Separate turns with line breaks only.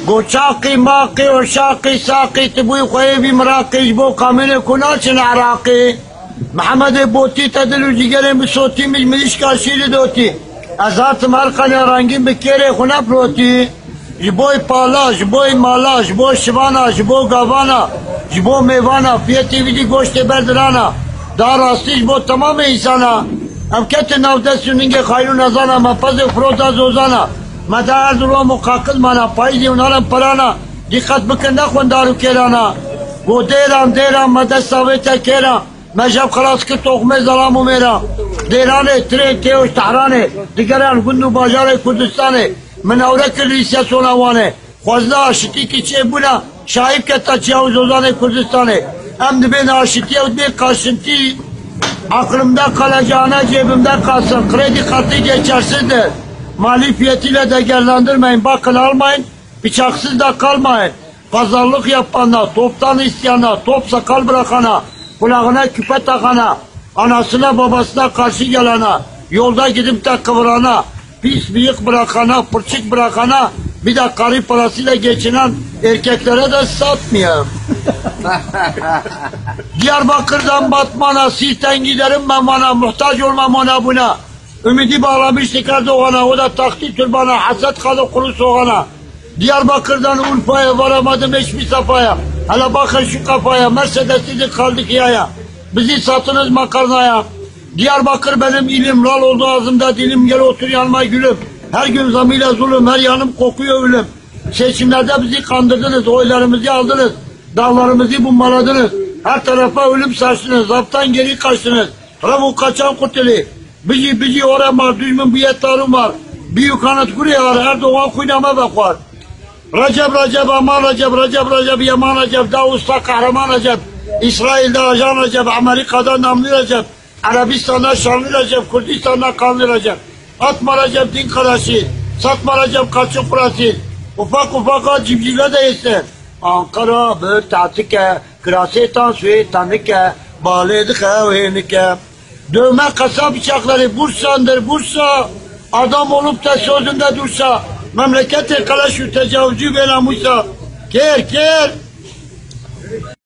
قوشاقي ماقي وشاقي ساقي تبوي خويبي مراقي جبو كامل كناشن عراقي محمد بوتي تدلو جيگرم بصوتي مجملش كاشير دوتي ازات مرقن رنگين بكيري خنا بروتي جبوي پالا جبوي مالا جبو شوانا جبو گاوانا جبو میوانا فيتي ويدي گوشت بردرانا دار راستي جبو تمام انسانا ام كت ناودس نينگه خيرو نزانا مفز فروتا زوزانا مدار درو مقاقل مانا پایدی اونارم پرانا دقت بکن نخون دارو کرانا گو دیرم مدد ساویتا کرا مجاب خلاص که تخمه ظلامو میرا دیرانه ترین تیوش تحرانه دیگران گندو باجار کردستانه من اورک ریسیا سوناوانه خوزده آشتی که چه بونا شایب که تا چیاو زوزانه کردستانه هم دبین آشتی و دبین قاشنتی aklımda kalacağına cebimde kalsın. Kredi kartı geçersizdir. Mali fiyatıyla değerlendirmeyin. Bakın almayın. Bıçaksız da kalmayın. Pazarlık yapanlar, toptan isteyana, top sakal bırakana, kulağına küpe takana, anasına babasına karşı gelana, yolda gidip de kıvırana, pis bıyık bırakana, pırçık bırakana, bir de karı parasıyla geçinen erkeklere de satmayayım. Diyarbakır'dan Batman'a, Siirt'ten giderim ben bana, muhtaç olmam ona buna. Ümidi bağlamış tekrar doğana, o da taktı türbana, haset kalı kuru soğana. Diyarbakır'dan Urfa'ya varamadım hiçbir safhaya. Hele bakın şu kafaya, Mercedes'li kaldık yaya. Bizi satınız makarnaya. Diyarbakır benim ilim, ral oldu ağzımda dilim, gel otur yanıma gülüm. Her gün zamıyla zulüm, her yanım kokuyor ölüm. Seçimlerde bizi kandırdınız, oylarımızı aldınız. Dağlarımızı bombaladınız. Her tarafa ölüm saçtınız, zaptan geri kaçtınız. Ravu kaçan kuteli. Bizi orama, düzmün bir yetarım var. Büyük kanat kurye var, Erdoğan kuynama bakar. Recep, aman Recep, yaman Recep, Davus'ta kahraman Recep. İsrail'de ajan Recep, Amerika'da namlı Recep. Arabistan'da şanlı Recep, Kürdistan'da kanlı Recep. Atma Recep din kardeşi, satma Recep kaçık pratik. Ufak cimciler de yesin. Ankara bir tatike, krasetan suyu tanike, bağladık evinike. Dövme kasa bıçakları Bursa. Adam olup da sözünde dursa, memlekete kalaşı tecavüzcü ve namusa. Ker.